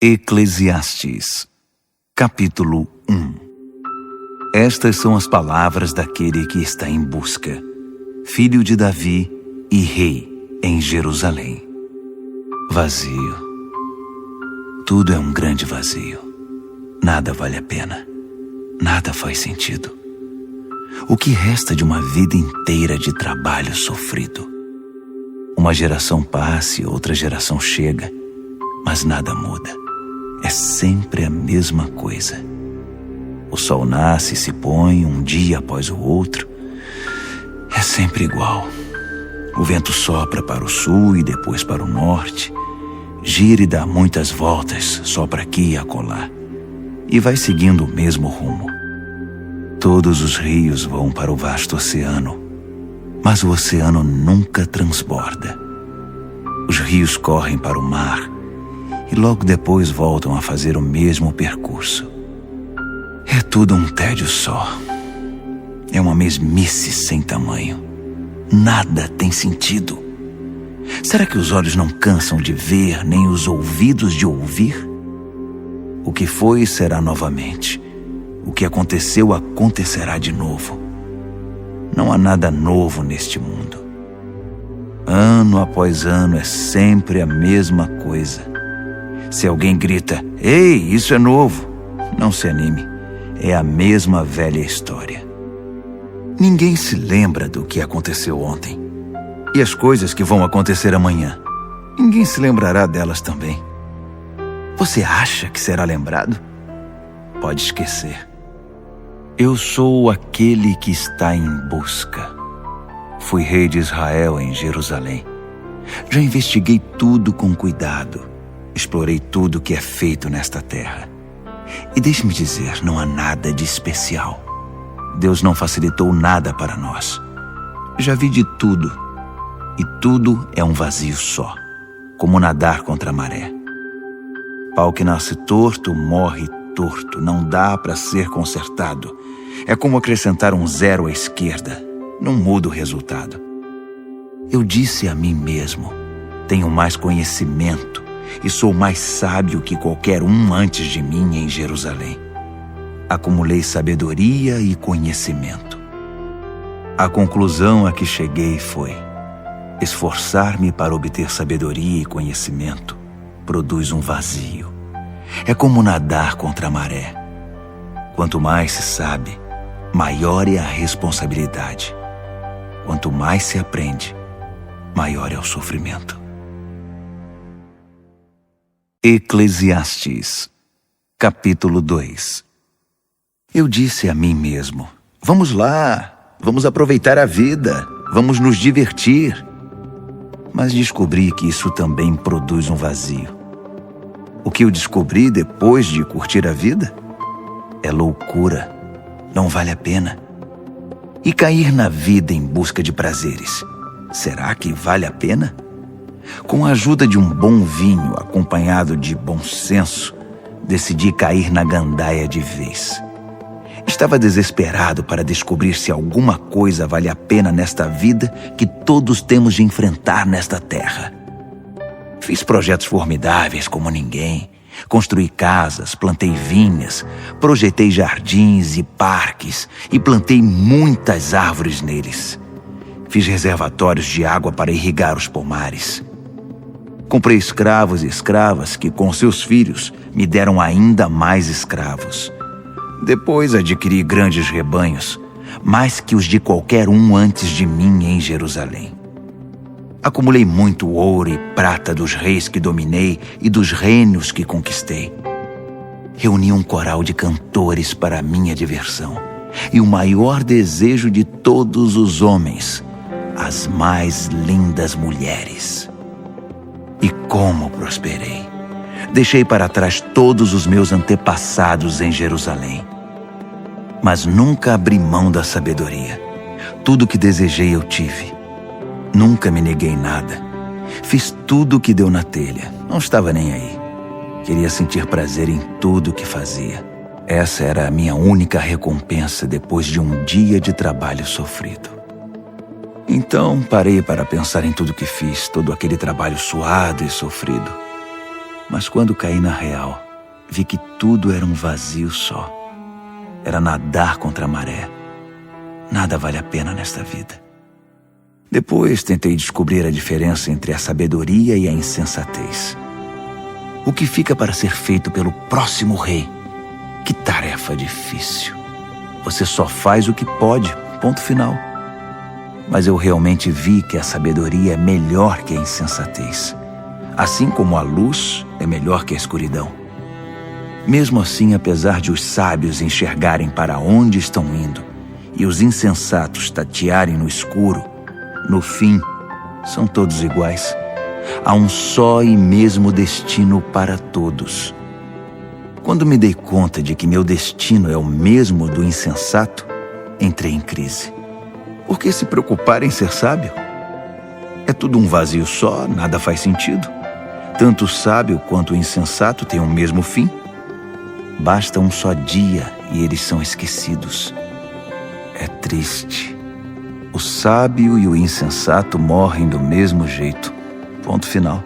Eclesiastes, capítulo 1. Estas são as palavras daquele que está em busca, filho de Davi e rei em Jerusalém. Vazio. Tudo é um grande vazio. Nada vale a pena. Nada faz sentido. O que resta de uma vida inteira de trabalho sofrido? Uma geração passa e outra geração chega, mas nada muda. É sempre a mesma coisa. O sol nasce e se põe um dia após o outro. É sempre igual. O vento sopra para o sul e depois para o norte. Gira e dá muitas voltas, sopra aqui e acolá. E vai seguindo o mesmo rumo. Todos os rios vão para o vasto oceano, mas o oceano nunca transborda. Os rios correm para o mar e logo depois voltam a fazer o mesmo percurso. É tudo um tédio só. É uma mesmice sem tamanho. Nada tem sentido. Será que os olhos não cansam de ver, nem os ouvidos de ouvir? O que foi será novamente. O que aconteceu acontecerá de novo. Não há nada novo neste mundo. Ano após ano é sempre a mesma coisa. Se alguém grita, "Ei, isso é novo!", não se anime. É a mesma velha história. Ninguém se lembra do que aconteceu ontem. E as coisas que vão acontecer amanhã, ninguém se lembrará delas também. Você acha que será lembrado? Pode esquecer. Eu sou aquele que está em busca. Fui rei de Israel em Jerusalém. Já investiguei tudo com cuidado. Explorei tudo que é feito nesta terra. E deixe-me dizer, não há nada de especial. Deus não facilitou nada para nós. Já vi de tudo. E tudo é um vazio só, como nadar contra a maré. Pau que nasce torto, morre torto. Não dá para ser consertado. É como acrescentar um zero à esquerda. Não muda o resultado. Eu disse a mim mesmo, tenho mais conhecimento e sou mais sábio que qualquer um antes de mim em Jerusalém. Acumulei sabedoria e conhecimento. A conclusão a que cheguei foi: esforçar-me para obter sabedoria e conhecimento produz um vazio. É como nadar contra a maré. Quanto mais se sabe, maior é a responsabilidade. Quanto mais se aprende, maior é o sofrimento. Eclesiastes, capítulo 2. Eu disse a mim mesmo, vamos lá, vamos aproveitar a vida, vamos nos divertir. Mas descobri que isso também produz um vazio. O que eu descobri depois de curtir a vida é loucura, não vale a pena. E cair na vida em busca de prazeres, será que vale a pena? Com a ajuda de um bom vinho acompanhado de bom senso, decidi cair na gandaia de vez. Estava desesperado para descobrir se alguma coisa vale a pena nesta vida que todos temos de enfrentar nesta terra. Fiz projetos formidáveis como ninguém. Construí casas, plantei vinhas, projetei jardins e parques e plantei muitas árvores neles. Fiz reservatórios de água para irrigar os pomares. Comprei escravos e escravas que, com seus filhos, me deram ainda mais escravos. Depois adquiri grandes rebanhos, mais que os de qualquer um antes de mim em Jerusalém. Acumulei muito ouro e prata dos reis que dominei e dos reinos que conquistei. Reuni um coral de cantores para minha diversão e o maior desejo de todos os homens, as mais lindas mulheres. E como prosperei! Deixei para trás todos os meus antepassados em Jerusalém. Mas nunca abri mão da sabedoria. Tudo o que desejei eu tive. Nunca me neguei nada. Fiz tudo o que deu na telha. Não estava nem aí. Queria sentir prazer em tudo o que fazia. Essa era a minha única recompensa depois de um dia de trabalho sofrido. Então parei para pensar em tudo que fiz, todo aquele trabalho suado e sofrido. Mas quando caí na real, vi que tudo era um vazio só. Era nadar contra a maré. Nada vale a pena nesta vida. Depois tentei descobrir a diferença entre a sabedoria e a insensatez. O que fica para ser feito pelo próximo rei? Que tarefa difícil. Você só faz o que pode, ponto final. Mas eu realmente vi que a sabedoria é melhor que a insensatez. Assim como a luz é melhor que a escuridão. Mesmo assim, apesar de os sábios enxergarem para onde estão indo e os insensatos tatearem no escuro, no fim, são todos iguais. Há um só e mesmo destino para todos. Quando me dei conta de que meu destino é o mesmo do insensato, entrei em crise. Por que se preocupar em ser sábio? É tudo um vazio só, nada faz sentido. Tanto o sábio quanto o insensato têm o mesmo fim. Basta um só dia e eles são esquecidos. É triste. O sábio e o insensato morrem do mesmo jeito. Ponto final.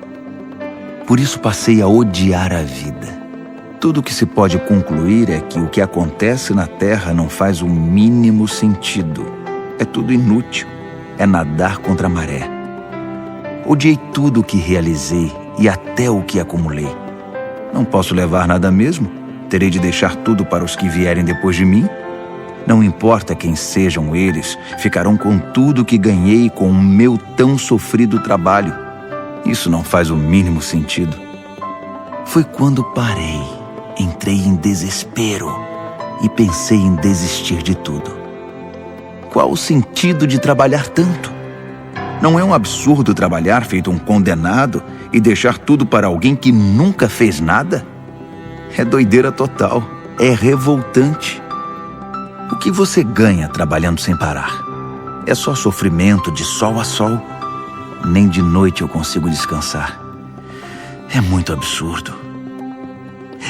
Por isso passei a odiar a vida. Tudo o que se pode concluir é que o que acontece na Terra não faz o mínimo sentido. É tudo inútil. É nadar contra a maré. Odiei tudo o que realizei e até o que acumulei. Não posso levar nada mesmo? Terei de deixar tudo para os que vierem depois de mim? Não importa quem sejam eles, ficarão com tudo que ganhei com o meu tão sofrido trabalho. Isso não faz o mínimo sentido. Foi quando parei, entrei em desespero e pensei em desistir de tudo. Qual o sentido de trabalhar tanto? Não é um absurdo trabalhar feito um condenado e deixar tudo para alguém que nunca fez nada? É doideira total, é revoltante. O que você ganha trabalhando sem parar? É só sofrimento de sol a sol. Nem de noite eu consigo descansar. É muito absurdo.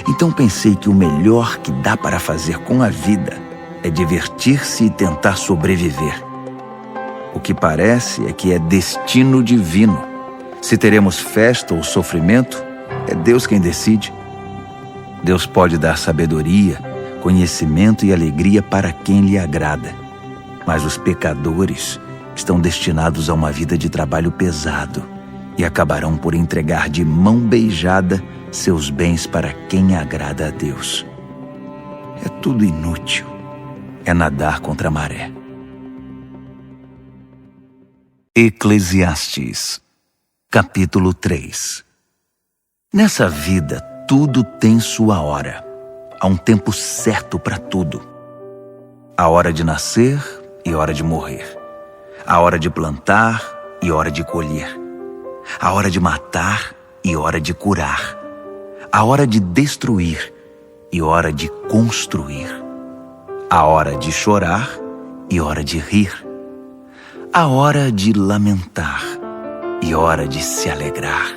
Então pensei que o melhor que dá para fazer com a vida é divertir-se e tentar sobreviver. O que parece é que é destino divino. Se teremos festa ou sofrimento, é Deus quem decide. Deus pode dar sabedoria, conhecimento e alegria para quem lhe agrada. Mas os pecadores estão destinados a uma vida de trabalho pesado e acabarão por entregar de mão beijada seus bens para quem agrada a Deus. É tudo inútil. É nadar contra a maré. Eclesiastes, capítulo 3. Nessa vida, tudo tem sua hora. Há um tempo certo para tudo. A hora de nascer e hora de morrer. A hora de plantar e hora de colher. A hora de matar e hora de curar. A hora de destruir e hora de construir. A hora de chorar e hora de rir. A hora de lamentar e hora de se alegrar.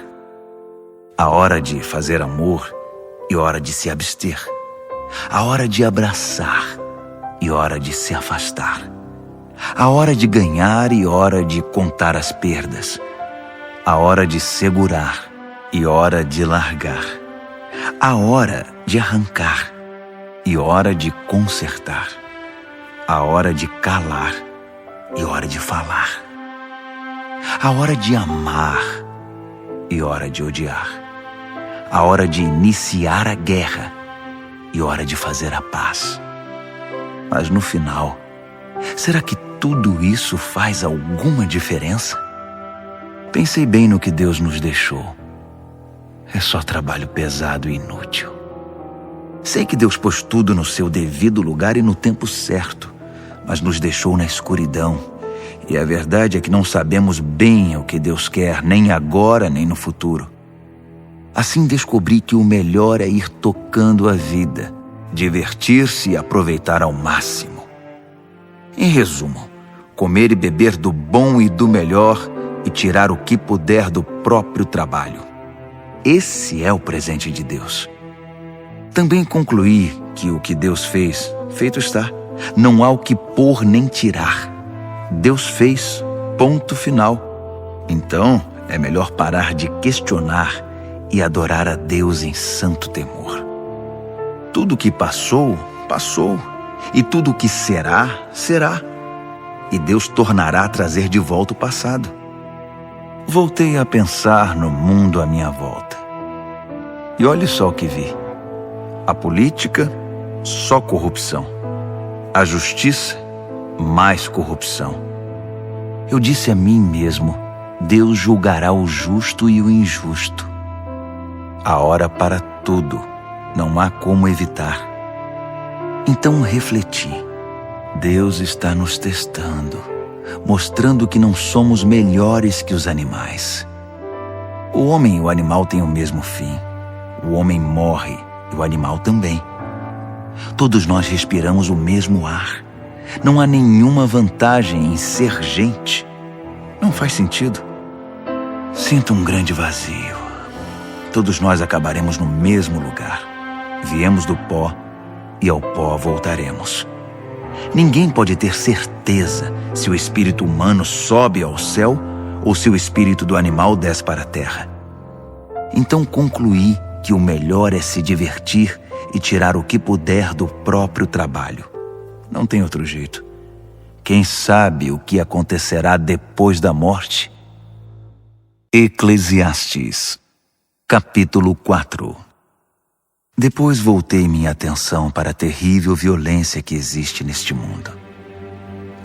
A hora de fazer amor e hora de se abster. A hora de abraçar e hora de se afastar. A hora de ganhar e hora de contar as perdas. A hora de segurar e hora de largar. A hora de arrancar e hora de consertar. A hora de calar e hora de falar. A hora de amar e hora de odiar. A hora de iniciar a guerra e hora de fazer a paz. Mas no final, será que tudo isso faz alguma diferença? Pensei bem no que Deus nos deixou. É só trabalho pesado e inútil. Sei que Deus pôs tudo no seu devido lugar e no tempo certo, mas nos deixou na escuridão. E a verdade é que não sabemos bem o que Deus quer, nem agora, nem no futuro. Assim descobri que o melhor é ir tocando a vida, divertir-se e aproveitar ao máximo. Em resumo, comer e beber do bom e do melhor e tirar o que puder do próprio trabalho. Esse é o presente de Deus. Também concluí que o que Deus fez, feito está. Não há o que pôr nem tirar. Deus fez, ponto final. Então, é melhor parar de questionar e adorar a Deus em santo temor. Tudo o que passou, passou, e tudo o que será, será. E Deus tornará a trazer de volta o passado. Voltei a pensar no mundo à minha volta. E olhe só o que vi. A política, só corrupção. A justiça, mais corrupção. Eu disse a mim mesmo, Deus julgará o justo e o injusto. Há hora para tudo, não há como evitar. Então refleti, Deus está nos testando, mostrando que não somos melhores que os animais. O homem e o animal têm o mesmo fim. O homem morre e o animal também. Todos nós respiramos o mesmo ar. Não há nenhuma vantagem em ser gente. Não faz sentido. Sinto um grande vazio. Todos nós acabaremos no mesmo lugar. Viemos do pó e ao pó voltaremos. Ninguém pode ter certeza se o espírito humano sobe ao céu ou se o espírito do animal desce para a terra. Então concluí que o melhor é se divertir e tirar o que puder do próprio trabalho. Não tem outro jeito. Quem sabe o que acontecerá depois da morte? Eclesiastes, capítulo 4. Depois voltei minha atenção para a terrível violência que existe neste mundo.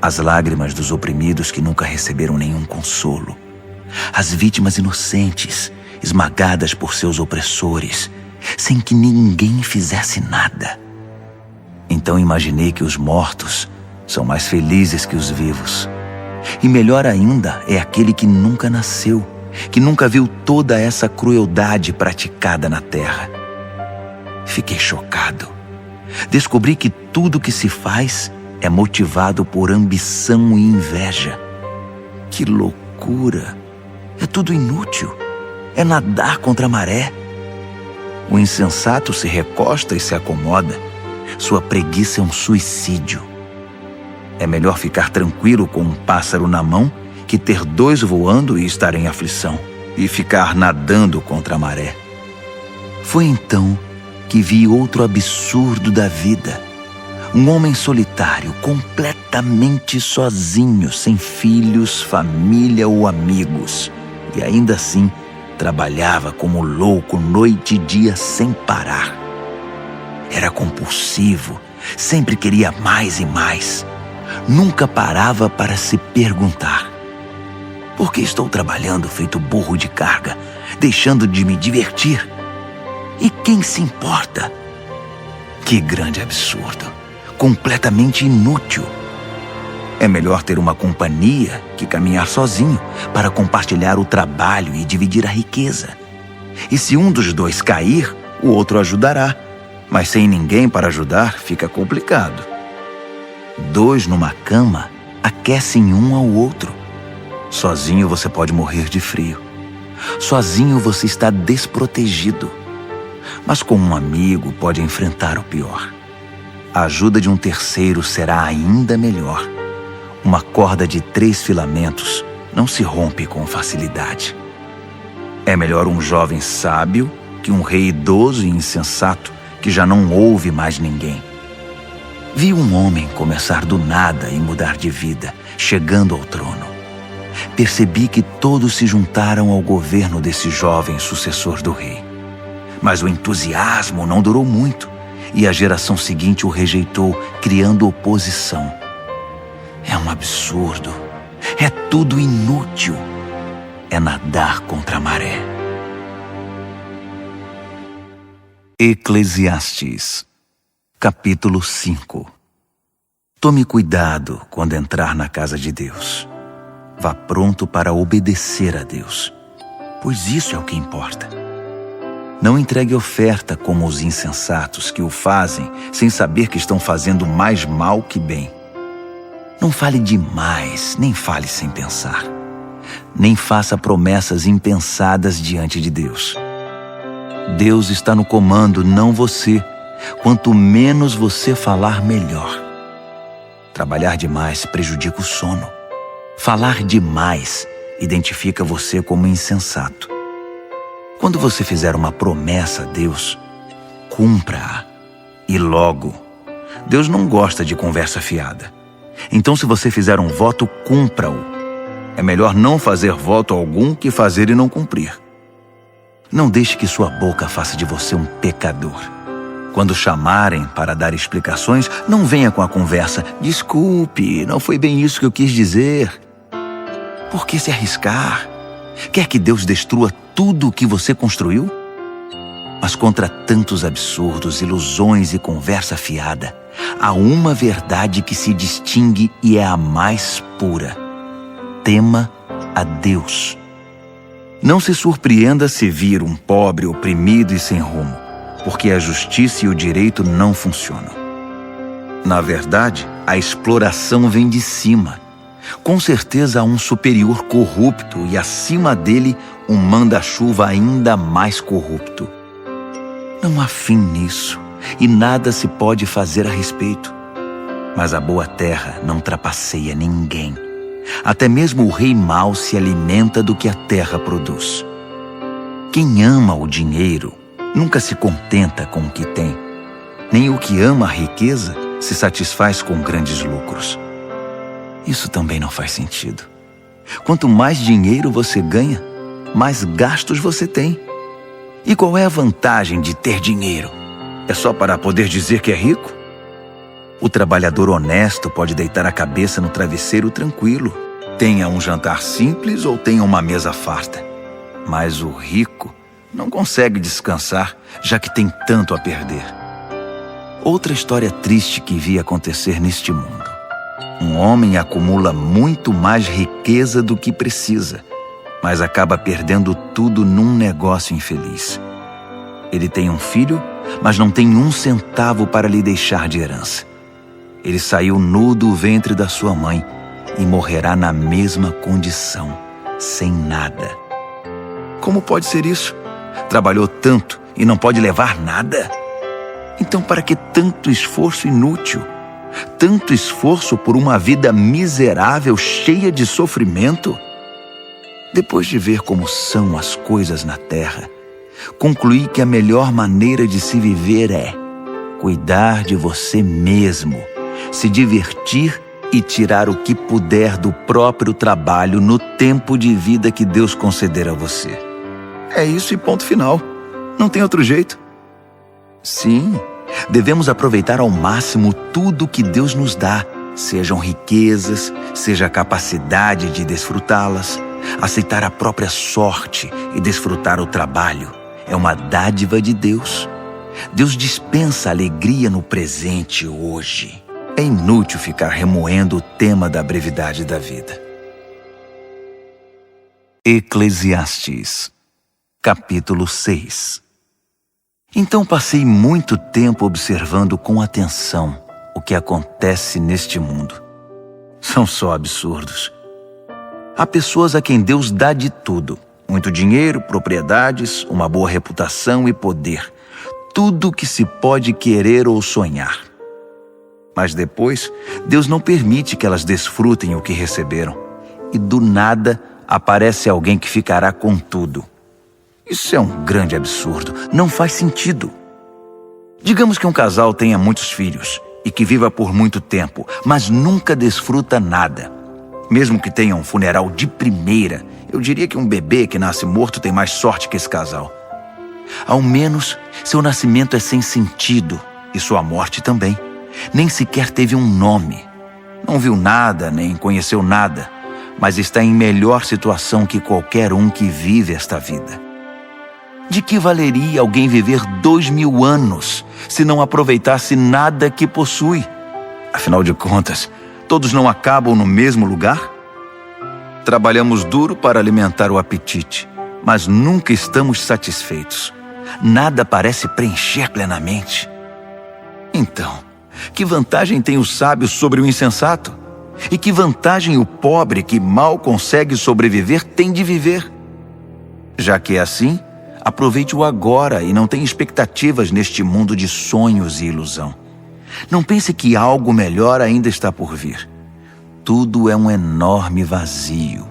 As lágrimas dos oprimidos que nunca receberam nenhum consolo. As vítimas inocentes, esmagadas por seus opressores, sem que ninguém fizesse nada. Então imaginei que os mortos são mais felizes que os vivos. E melhor ainda é aquele que nunca nasceu, que nunca viu toda essa crueldade praticada na terra. Fiquei chocado. Descobri que tudo que se faz é motivado por ambição e inveja. Que loucura! É tudo inútil. É nadar contra a maré. O insensato se recosta e se acomoda. Sua preguiça é um suicídio. É melhor ficar tranquilo com um pássaro na mão que ter dois voando e estar em aflição, e ficar nadando contra a maré. Foi então que vi outro absurdo da vida. Um homem solitário, completamente sozinho, sem filhos, família ou amigos. E ainda assim, trabalhava como louco noite e dia sem parar. Era compulsivo, sempre queria mais e mais. Nunca parava para se perguntar: por que estou trabalhando feito burro de carga, deixando de me divertir? E quem se importa? Que grande absurdo, completamente inútil. É melhor ter uma companhia que caminhar sozinho para compartilhar o trabalho e dividir a riqueza. E se um dos dois cair, o outro ajudará. Mas sem ninguém para ajudar, fica complicado. Dois numa cama aquecem um ao outro. Sozinho você pode morrer de frio. Sozinho você está desprotegido. Mas com um amigo pode enfrentar o pior. A ajuda de um terceiro será ainda melhor. Uma corda de 3 filamentos não se rompe com facilidade. É melhor um jovem sábio que um rei idoso e insensato que já não ouve mais ninguém. Vi um homem começar do nada e mudar de vida, chegando ao trono. Percebi que todos se juntaram ao governo desse jovem sucessor do rei. Mas o entusiasmo não durou muito e a geração seguinte o rejeitou, criando oposição. É um absurdo. É tudo inútil. É nadar contra a maré. Eclesiastes, capítulo 5. Tome cuidado quando entrar na casa de Deus. Vá pronto para obedecer a Deus, pois isso é o que importa. Não entregue oferta como os insensatos que o fazem sem saber que estão fazendo mais mal que bem. Não fale demais, nem fale sem pensar. Nem faça promessas impensadas diante de Deus. Deus está no comando, não você. Quanto menos você falar, melhor. Trabalhar demais prejudica o sono. Falar demais identifica você como insensato. Quando você fizer uma promessa a Deus, cumpra-a. E logo. Deus não gosta de conversa fiada. Então, se você fizer um voto, cumpra-o. É melhor não fazer voto algum que fazer e não cumprir. Não deixe que sua boca faça de você um pecador. Quando chamarem para dar explicações, não venha com a conversa: desculpe, não foi bem isso que eu quis dizer. Por que se arriscar? Quer que Deus destrua tudo o que você construiu? Mas contra tantos absurdos, ilusões e conversa fiada, há uma verdade que se distingue e é a mais pura. Tema a Deus. Não se surpreenda se vir um pobre oprimido e sem rumo, porque a justiça e o direito não funcionam. Na verdade, a exploração vem de cima. Com certeza há um superior corrupto e acima dele um manda-chuva ainda mais corrupto. Não há fim nisso e nada se pode fazer a respeito. Mas a boa terra não trapaceia ninguém. Até mesmo o rei mau se alimenta do que a terra produz. Quem ama o dinheiro nunca se contenta com o que tem. Nem o que ama a riqueza se satisfaz com grandes lucros. Isso também não faz sentido. Quanto mais dinheiro você ganha, mais gastos você tem. E qual é a vantagem de ter dinheiro? É só para poder dizer que é rico? O trabalhador honesto pode deitar a cabeça no travesseiro tranquilo, tenha um jantar simples ou tenha uma mesa farta. Mas o rico não consegue descansar, já que tem tanto a perder. Outra história triste que vi acontecer neste mundo. Um homem acumula muito mais riqueza do que precisa, mas acaba perdendo tudo num negócio infeliz. Ele tem um filho, mas não tem um centavo para lhe deixar de herança. Ele saiu nu do ventre da sua mãe e morrerá na mesma condição, sem nada. Como pode ser isso? Trabalhou tanto e não pode levar nada? Então, para que tanto esforço inútil? Tanto esforço por uma vida miserável, cheia de sofrimento? Depois de ver como são as coisas na terra, concluí que a melhor maneira de se viver é cuidar de você mesmo, se divertir e tirar o que puder do próprio trabalho no tempo de vida que Deus conceder a você. É isso e ponto final. Não tem outro jeito. Sim, devemos aproveitar ao máximo tudo que Deus nos dá, sejam riquezas, seja a capacidade de desfrutá-las. Aceitar a própria sorte e desfrutar o trabalho é uma dádiva de Deus. Deus dispensa alegria no presente hoje. É inútil ficar remoendo o tema da brevidade da vida. Eclesiastes, capítulo 6. Então passei muito tempo observando com atenção o que acontece neste mundo. São só absurdos. Há pessoas a quem Deus dá de tudo: muito dinheiro, propriedades, uma boa reputação e poder. Tudo o que se pode querer ou sonhar. Mas depois, Deus não permite que elas desfrutem o que receberam. E do nada, aparece alguém que ficará com tudo. Isso é um grande absurdo. Não faz sentido. Digamos que um casal tenha muitos filhos e que viva por muito tempo, mas nunca desfruta nada. Mesmo que tenha um funeral de primeira, eu diria que um bebê que nasce morto tem mais sorte que esse casal. Ao menos, seu nascimento é sem sentido e sua morte também. Nem sequer teve um nome. Não viu nada, nem conheceu nada, mas está em melhor situação que qualquer um que vive esta vida. De que valeria alguém viver 2000 anos se não aproveitasse nada que possui? Afinal de contas, todos não acabam no mesmo lugar? Trabalhamos duro para alimentar o apetite, mas nunca estamos satisfeitos. Nada parece preencher plenamente. Então, que vantagem tem o sábio sobre o insensato? E que vantagem o pobre que mal consegue sobreviver tem de viver? Já que é assim, aproveite o agora e não tenha expectativas neste mundo de sonhos e ilusão. Não pense que algo melhor ainda está por vir. Tudo é um enorme vazio.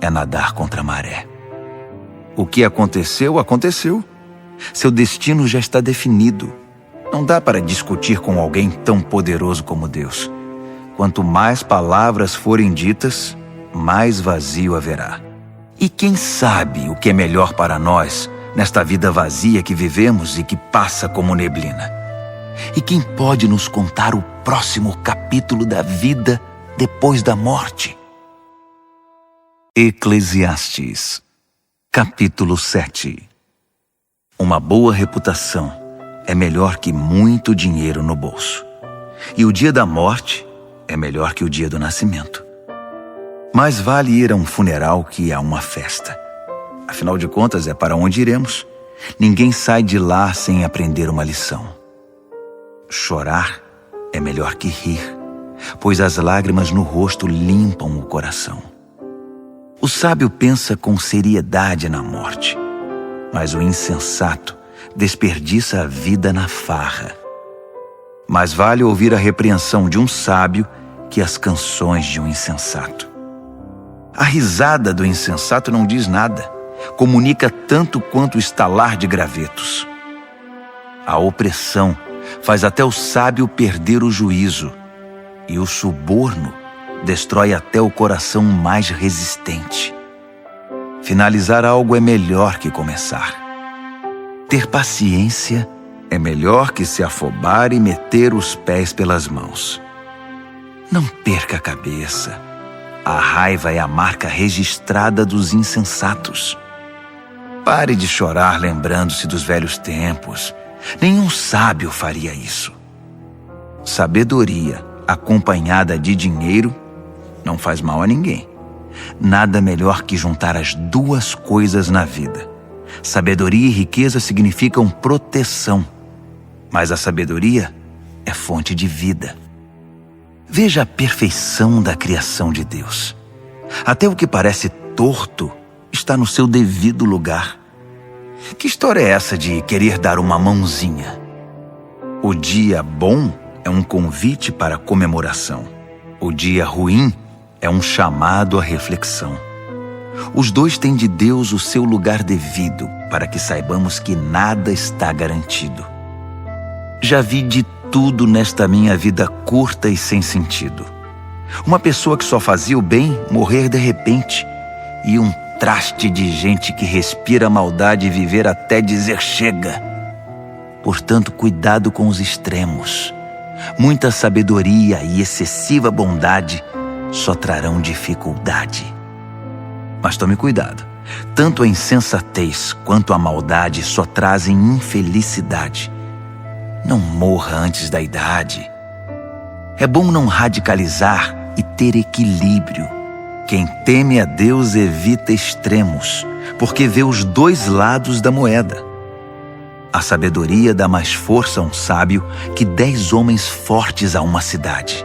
É nadar contra a maré. O que aconteceu, aconteceu. Seu destino já está definido. Não dá para discutir com alguém tão poderoso como Deus. Quanto mais palavras forem ditas, mais vazio haverá. E quem sabe o que é melhor para nós nesta vida vazia que vivemos e que passa como neblina? E quem pode nos contar o próximo capítulo da vida depois da morte? Eclesiastes, capítulo 7. Uma boa reputação é melhor que muito dinheiro no bolso. E o dia da morte é melhor que o dia do nascimento. Mais vale ir a um funeral que a uma festa. Afinal de contas, é para onde iremos. Ninguém sai de lá sem aprender uma lição. Chorar é melhor que rir, pois as lágrimas no rosto limpam o coração. O sábio pensa com seriedade na morte, mas o insensato desperdiça a vida na farra. Mais vale ouvir a repreensão de um sábio que as canções de um insensato. A risada do insensato não diz nada, comunica tanto quanto o estalar de gravetos. A opressão faz até o sábio perder o juízo, e o suborno destrói até o coração mais resistente. Finalizar algo é melhor que começar. Ter paciência é melhor que se afobar e meter os pés pelas mãos. Não perca a cabeça. A raiva é a marca registrada dos insensatos. Pare de chorar lembrando-se dos velhos tempos. Nenhum sábio faria isso. Sabedoria acompanhada de dinheiro não faz mal a ninguém. Nada melhor que juntar as duas coisas na vida. Sabedoria e riqueza significam proteção, mas a sabedoria é fonte de vida. Veja a perfeição da criação de Deus. Até o que parece torto está no seu devido lugar. Que história é essa de querer dar uma mãozinha? O dia bom é um convite para comemoração. O dia ruim é um chamado à reflexão. Os dois têm de Deus o seu lugar devido, para que saibamos que nada está garantido. Já vi de tudo nesta minha vida curta e sem sentido. Uma pessoa que só fazia o bem morrer de repente, e um traste de gente que respira maldade e viver até dizer chega. Portanto, cuidado com os extremos. Muita sabedoria e excessiva bondade só trarão dificuldade. Mas tome cuidado. Tanto a insensatez quanto a maldade só trazem infelicidade. Não morra antes da idade. É bom não radicalizar e ter equilíbrio. Quem teme a Deus evita extremos, porque vê os dois lados da moeda. A sabedoria dá mais força a um sábio que 10 homens fortes a uma cidade.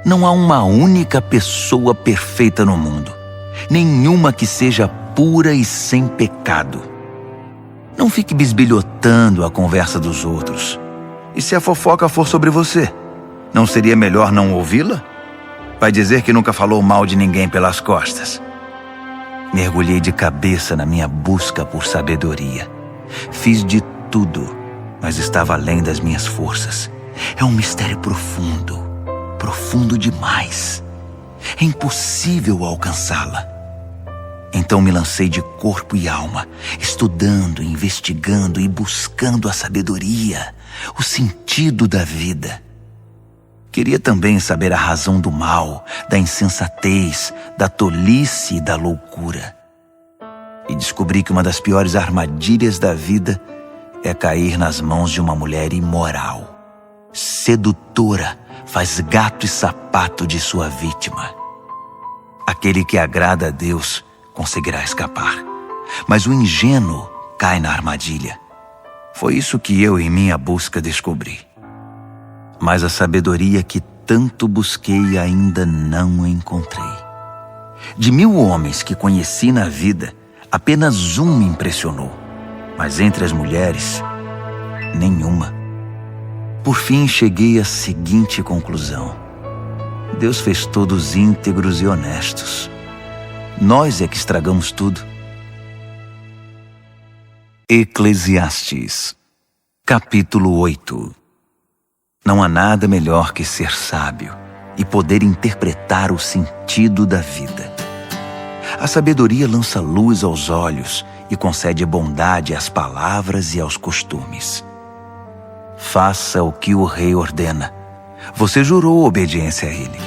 Não há uma única pessoa perfeita no mundo, nenhuma que seja pura e sem pecado. Não fique bisbilhotando a conversa dos outros. E se a fofoca for sobre você, não seria melhor não ouvi-la? Vai dizer que nunca falou mal de ninguém pelas costas. Mergulhei de cabeça na minha busca por sabedoria. Fiz de tudo, mas estava além das minhas forças. É um mistério profundo, profundo demais. É impossível alcançá-la. Então me lancei de corpo e alma, estudando, investigando e buscando a sabedoria, o sentido da vida. Queria também saber a razão do mal, da insensatez, da tolice e da loucura. E descobri que uma das piores armadilhas da vida é cair nas mãos de uma mulher imoral. Sedutora, faz gato e sapato de sua vítima. Aquele que agrada a Deus conseguirá escapar, mas o ingênuo cai na armadilha. Foi isso que eu, em minha busca, descobri. Mas a sabedoria que tanto busquei ainda não encontrei. De 1000 homens que conheci na vida, apenas um me impressionou, mas entre as mulheres, nenhuma. Por fim, cheguei à seguinte conclusão: Deus fez todos íntegros e honestos. Nós é que estragamos tudo. Eclesiastes, capítulo 8. Não há nada melhor que ser sábio e poder interpretar o sentido da vida. A sabedoria lança luz aos olhos e concede bondade às palavras e aos costumes. Faça o que o rei ordena. Você jurou obediência a ele.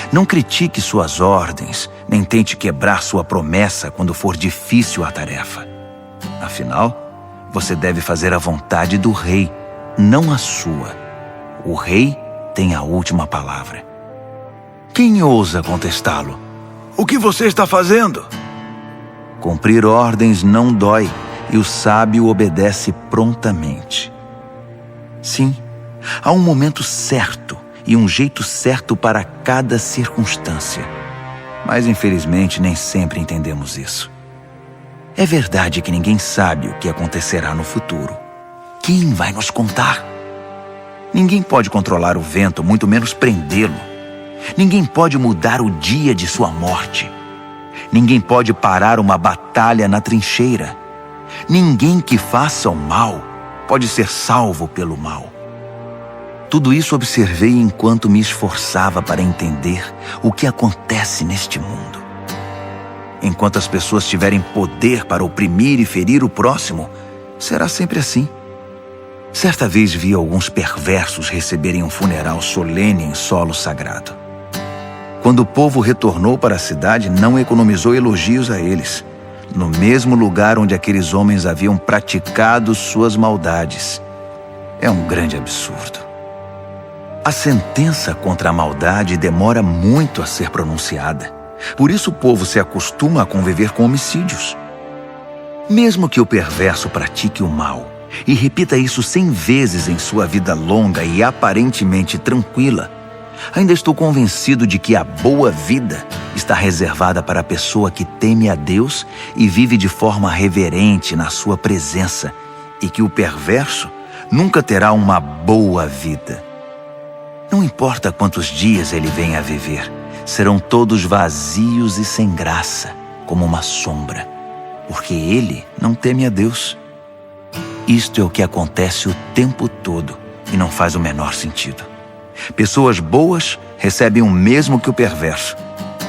Não critique suas ordens, nem tente quebrar sua promessa quando for difícil a tarefa. Afinal, você deve fazer a vontade do rei, não a sua. O rei tem a última palavra. Quem ousa contestá-lo? O que você está fazendo? Cumprir ordens não dói e o sábio obedece prontamente. Sim, há um momento certo e um jeito certo para cada circunstância. Mas infelizmente nem sempre entendemos isso. É verdade que ninguém sabe o que acontecerá no futuro. Quem vai nos contar? Ninguém pode controlar o vento, muito menos prendê-lo. Ninguém pode mudar o dia de sua morte. Ninguém pode parar uma batalha na trincheira. Ninguém que faça o mal pode ser salvo pelo mal. Tudo isso observei enquanto me esforçava para entender o que acontece neste mundo. Enquanto as pessoas tiverem poder para oprimir e ferir o próximo, será sempre assim. Certa vez vi alguns perversos receberem um funeral solene em solo sagrado. Quando o povo retornou para a cidade, não economizou elogios a eles, no mesmo lugar onde aqueles homens haviam praticado suas maldades. É um grande absurdo. A sentença contra a maldade demora muito a ser pronunciada. Por isso o povo se acostuma a conviver com homicídios. Mesmo que o perverso pratique o mal e repita isso 100 vezes em sua vida longa e aparentemente tranquila, ainda estou convencido de que a boa vida está reservada para a pessoa que teme a Deus e vive de forma reverente na sua presença, e que o perverso nunca terá uma boa vida. Não importa quantos dias ele venha a viver, serão todos vazios e sem graça, como uma sombra, porque ele não teme a Deus. Isto é o que acontece o tempo todo e não faz o menor sentido. Pessoas boas recebem o mesmo que o perverso,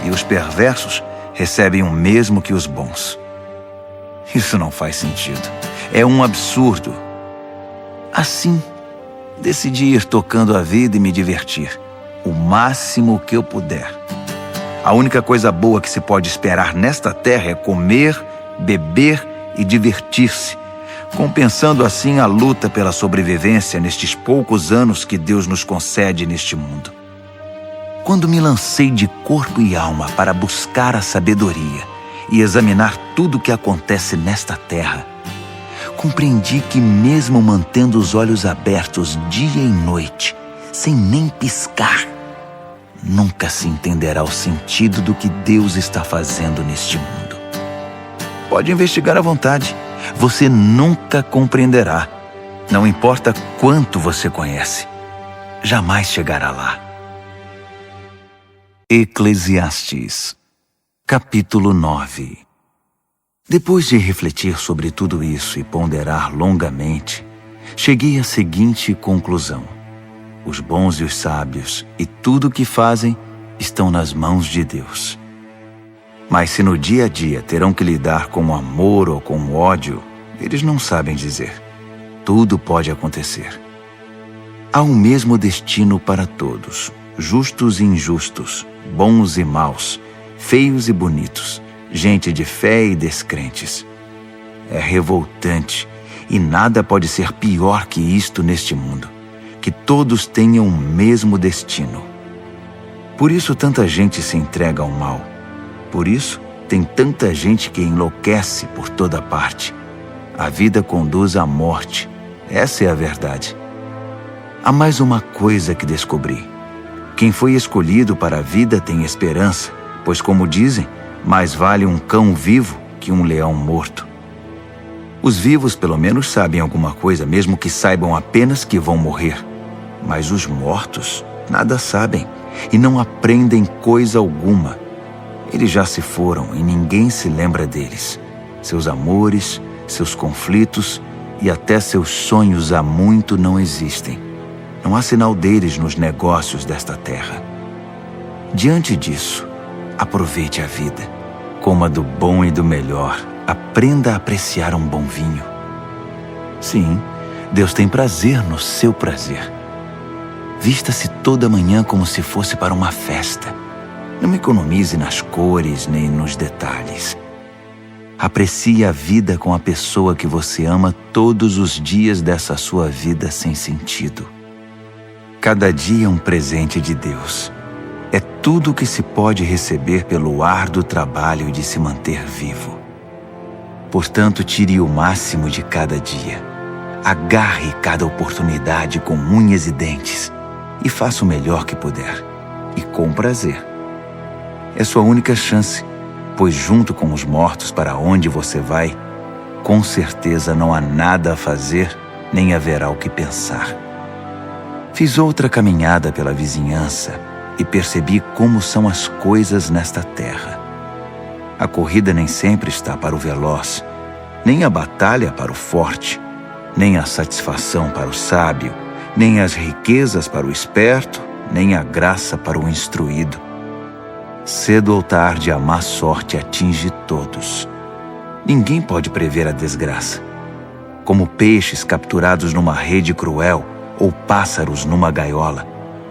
e os perversos recebem o mesmo que os bons. Isso não faz sentido. É um absurdo. Assim, decidi ir tocando a vida e me divertir, o máximo que eu puder. A única coisa boa que se pode esperar nesta terra é comer, beber e divertir-se, compensando assim a luta pela sobrevivência nestes poucos anos que Deus nos concede neste mundo. Quando me lancei de corpo e alma para buscar a sabedoria e examinar tudo o que acontece nesta terra, compreendi que mesmo mantendo os olhos abertos dia e noite, sem nem piscar, nunca se entenderá o sentido do que Deus está fazendo neste mundo. Pode investigar à vontade. Você nunca compreenderá. Não importa quanto você conhece, jamais chegará lá. Eclesiastes, capítulo 9. Depois de refletir sobre tudo isso e ponderar longamente, cheguei à seguinte conclusão: os bons e os sábios e tudo o que fazem estão nas mãos de Deus. Mas se no dia a dia terão que lidar com o amor ou com o ódio, eles não sabem dizer. Tudo pode acontecer. Há um mesmo destino para todos, justos e injustos, bons e maus, feios e bonitos, gente de fé e descrentes. É revoltante e nada pode ser pior que isto neste mundo, que todos tenham o mesmo destino. Por isso tanta gente se entrega ao mal. Por isso, tem tanta gente que enlouquece por toda parte. A vida conduz à morte. Essa é a verdade. Há mais uma coisa que descobri. Quem foi escolhido para a vida tem esperança, pois, como dizem, mais vale um cão vivo que um leão morto. Os vivos pelo menos sabem alguma coisa, mesmo que saibam apenas que vão morrer. Mas os mortos nada sabem e não aprendem coisa alguma. Eles já se foram e ninguém se lembra deles. Seus amores, seus conflitos e até seus sonhos há muito não existem. Não há sinal deles nos negócios desta terra. Diante disso, aproveite a vida. Coma do bom e do melhor. Aprenda a apreciar um bom vinho. Sim, Deus tem prazer no seu prazer. Vista-se toda manhã como se fosse para uma festa. Não economize nas cores nem nos detalhes. Aprecie a vida com a pessoa que você ama todos os dias dessa sua vida sem sentido. Cada dia é um presente de Deus. É tudo o que se pode receber pelo árduo trabalho de se manter vivo. Portanto, tire o máximo de cada dia. Agarre cada oportunidade com unhas e dentes e faça o melhor que puder, e com prazer. É sua única chance, pois junto com os mortos para onde você vai, com certeza não há nada a fazer, nem haverá o que pensar. Fiz outra caminhada pela vizinhança e percebi como são as coisas nesta terra. A corrida nem sempre está para o veloz, nem a batalha para o forte, nem a satisfação para o sábio, nem as riquezas para o esperto, nem a graça para o instruído. Cedo ou tarde a má sorte atinge todos. Ninguém pode prever a desgraça. Como peixes capturados numa rede cruel ou pássaros numa gaiola,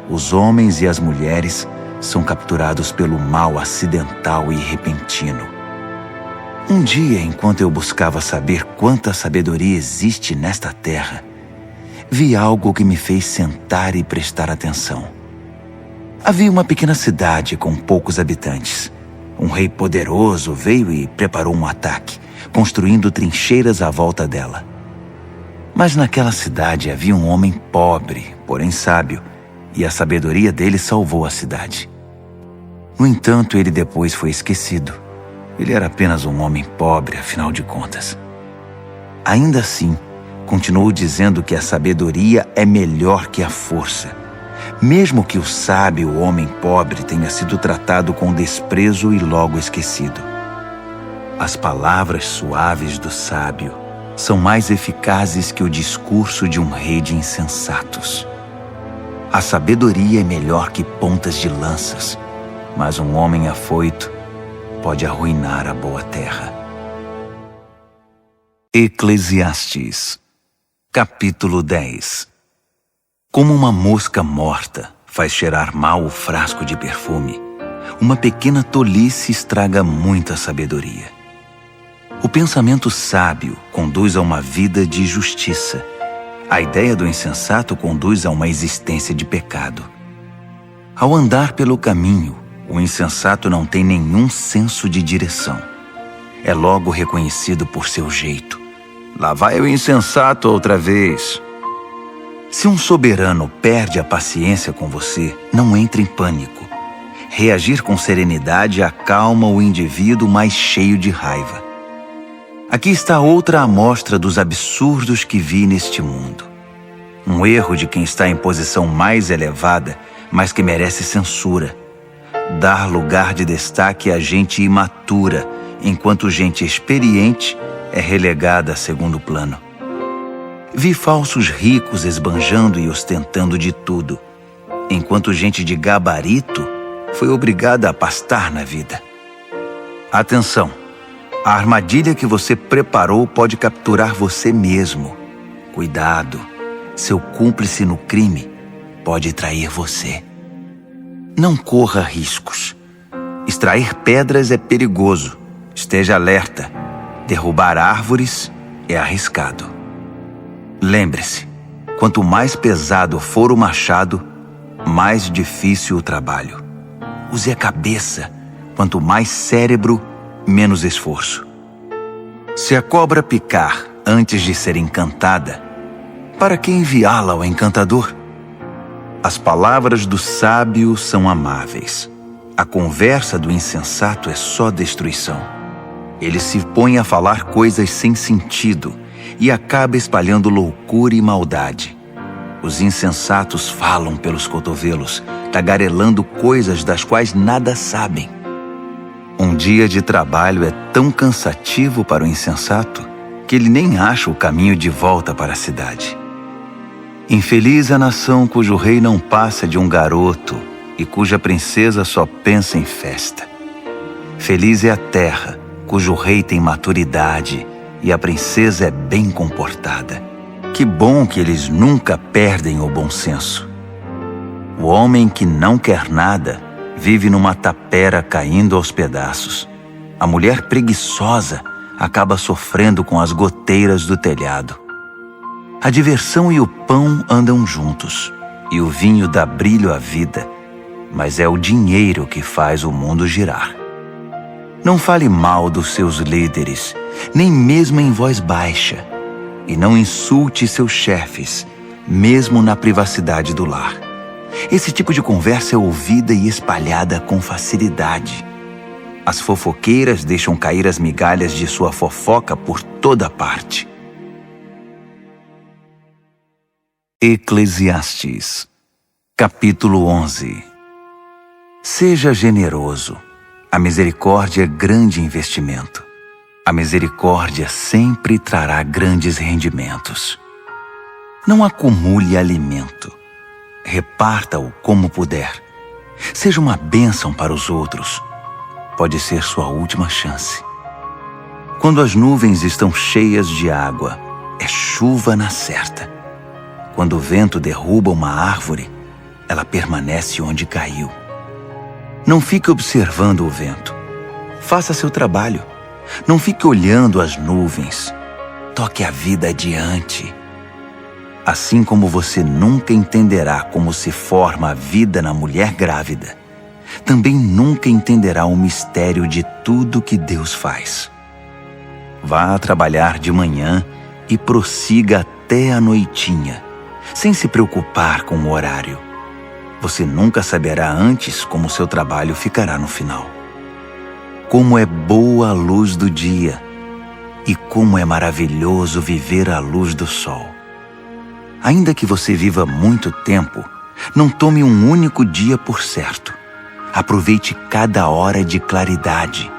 os homens e as mulheres são capturados pelo mal acidental e repentino. Um dia, enquanto eu buscava saber quanta sabedoria existe nesta terra, vi algo que me fez sentar e prestar atenção. Havia uma pequena cidade com poucos habitantes. Um rei poderoso veio e preparou um ataque, construindo trincheiras à volta dela. Mas naquela cidade havia um homem pobre, porém sábio, e a sabedoria dele salvou a cidade. No entanto, ele depois foi esquecido. Ele era apenas um homem pobre, afinal de contas. Ainda assim, continuou dizendo que a sabedoria é melhor que a força, mesmo que o sábio homem pobre tenha sido tratado com desprezo e logo esquecido. As palavras suaves do sábio são mais eficazes que o discurso de um rei de insensatos. A sabedoria é melhor que pontas de lanças, mas um homem afoito pode arruinar a boa terra. Eclesiastes, capítulo 10. Como uma mosca morta faz cheirar mal o frasco de perfume, uma pequena tolice estraga muita sabedoria. O pensamento sábio conduz a uma vida de justiça. A ideia do insensato conduz a uma existência de pecado. Ao andar pelo caminho, o insensato não tem nenhum senso de direção. É logo reconhecido por seu jeito. Lá vai o insensato outra vez. Se um soberano perde a paciência com você, não entre em pânico. Reagir com serenidade acalma o indivíduo mais cheio de raiva. Aqui está outra amostra dos absurdos que vi neste mundo. Um erro de quem está em posição mais elevada, mas que merece censura. Dar lugar de destaque a gente imatura, enquanto gente experiente é relegada a segundo plano. Vi falsos ricos esbanjando e ostentando de tudo, enquanto gente de gabarito foi obrigada a pastar na vida. Atenção! A armadilha que você preparou pode capturar você mesmo. Cuidado! Seu cúmplice no crime pode trair você. Não corra riscos. Extrair pedras é perigoso. Esteja alerta. Derrubar árvores é arriscado. Lembre-se, quanto mais pesado for o machado, mais difícil o trabalho. Use a cabeça. Quanto mais cérebro, menos esforço. Se a cobra picar antes de ser encantada, para que enviá-la ao encantador? As palavras do sábio são amáveis. A conversa do insensato é só destruição. Ele se põe a falar coisas sem sentido e acaba espalhando loucura e maldade. Os insensatos falam pelos cotovelos, tagarelando coisas das quais nada sabem. Um dia de trabalho é tão cansativo para o insensato porque ele nem acha o caminho de volta para a cidade. Infeliz a nação cujo rei não passa de um garoto e cuja princesa só pensa em festa. Feliz é a terra cujo rei tem maturidade e a princesa é bem comportada. Que bom que eles nunca perdem o bom senso. O homem que não quer nada vive numa tapera caindo aos pedaços. A mulher preguiçosa acaba sofrendo com as goteiras do telhado. A diversão e o pão andam juntos, e o vinho dá brilho à vida, mas é o dinheiro que faz o mundo girar. Não fale mal dos seus líderes, nem mesmo em voz baixa, e não insulte seus chefes, mesmo na privacidade do lar. Esse tipo de conversa é ouvida e espalhada com facilidade. As fofoqueiras deixam cair as migalhas de sua fofoca por toda parte. Eclesiastes, capítulo 11. Seja generoso. A misericórdia é grande investimento. A misericórdia sempre trará grandes rendimentos. Não acumule alimento. Reparta-o como puder. Seja uma bênção para os outros. Pode ser sua última chance. Quando as nuvens estão cheias de água, é chuva na certa. Quando o vento derruba uma árvore, ela permanece onde caiu. Não fique observando o vento. Faça seu trabalho. Não fique olhando as nuvens. Toque a vida adiante. Assim como você nunca entenderá como se forma a vida na mulher grávida, também nunca entenderá o mistério de tudo que Deus faz. Vá trabalhar de manhã e prossiga até a noitinha, sem se preocupar com o horário. Você nunca saberá antes como seu trabalho ficará no final. Como é boa a luz do dia e como é maravilhoso viver à luz do sol. Ainda que você viva muito tempo, não tome um único dia por certo. Aproveite cada hora de claridade.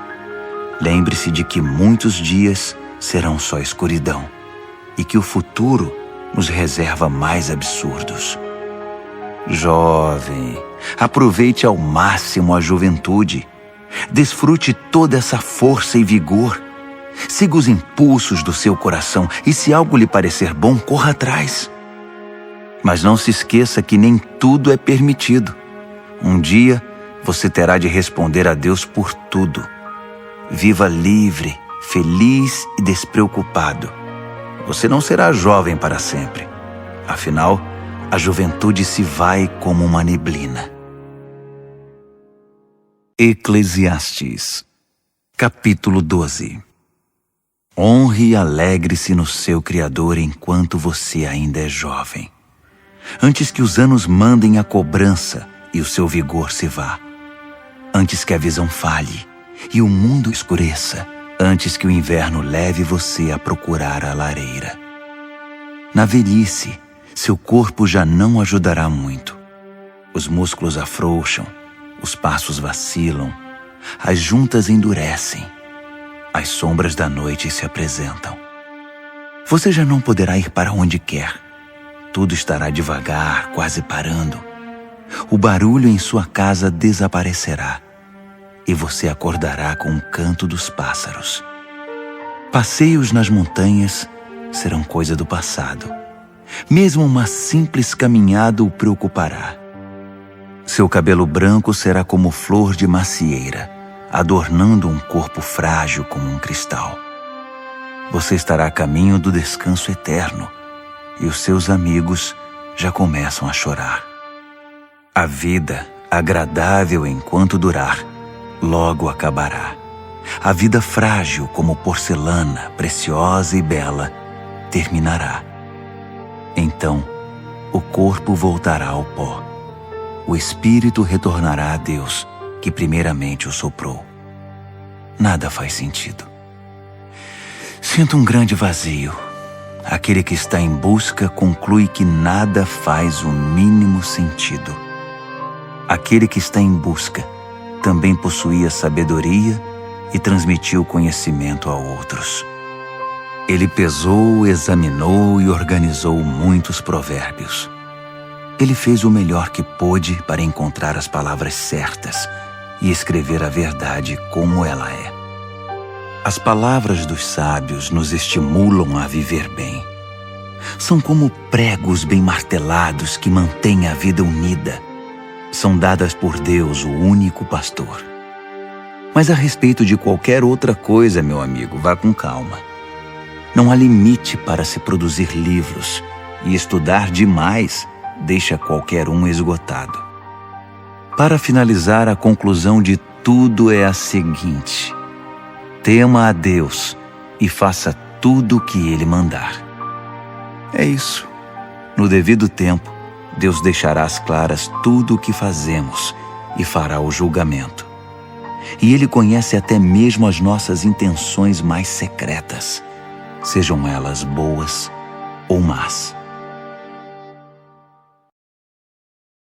Lembre-se de que muitos dias serão só escuridão e que o futuro nos reserva mais absurdos. Jovem, aproveite ao máximo a juventude. Desfrute toda essa força e vigor. Siga os impulsos do seu coração e, se algo lhe parecer bom, corra atrás. Mas não se esqueça que nem tudo é permitido. Um dia, você terá de responder a Deus por tudo. Viva livre, feliz e despreocupado. Você não será jovem para sempre. Afinal, a juventude se vai como uma neblina. Eclesiastes, capítulo 12. Honre e alegre-se no seu Criador enquanto você ainda é jovem, antes que os anos mandem a cobrança e o seu vigor se vá. Antes que a visão falhe e o mundo escureça, antes que o inverno leve você a procurar a lareira. Na velhice, seu corpo já não ajudará muito. Os músculos afrouxam, os passos vacilam, as juntas endurecem, as sombras da noite se apresentam. Você já não poderá ir para onde quer. Tudo estará devagar, quase parando. O barulho em sua casa desaparecerá e você acordará com o canto dos pássaros. Passeios nas montanhas serão coisa do passado. Mesmo uma simples caminhada o preocupará. Seu cabelo branco será como flor de macieira, adornando um corpo frágil como um cristal. Você estará a caminho do descanso eterno e os seus amigos já começam a chorar. A vida, agradável enquanto durar, logo acabará. A vida frágil como porcelana, preciosa e bela, terminará. Então, o corpo voltará ao pó. O espírito retornará a Deus, que primeiramente o soprou. Nada faz sentido. Sinto um grande vazio. Aquele que está em busca conclui que nada faz o mínimo sentido. Aquele que está em busca também possuía sabedoria e transmitiu conhecimento a outros. Ele pesou, examinou e organizou muitos provérbios. Ele fez o melhor que pôde para encontrar as palavras certas e escrever a verdade como ela é. As palavras dos sábios nos estimulam a viver bem. São como pregos bem martelados que mantêm a vida unida. São dadas por Deus, o único pastor. Mas a respeito de qualquer outra coisa, meu amigo, vá com calma. Não há limite para se produzir livros, e estudar demais deixa qualquer um esgotado. Para finalizar, a conclusão de tudo é a seguinte: tema a Deus e faça tudo o que Ele mandar. É isso. No devido tempo, Deus deixará às claras tudo o que fazemos e fará o julgamento. E Ele conhece até mesmo as nossas intenções mais secretas, sejam elas boas ou más.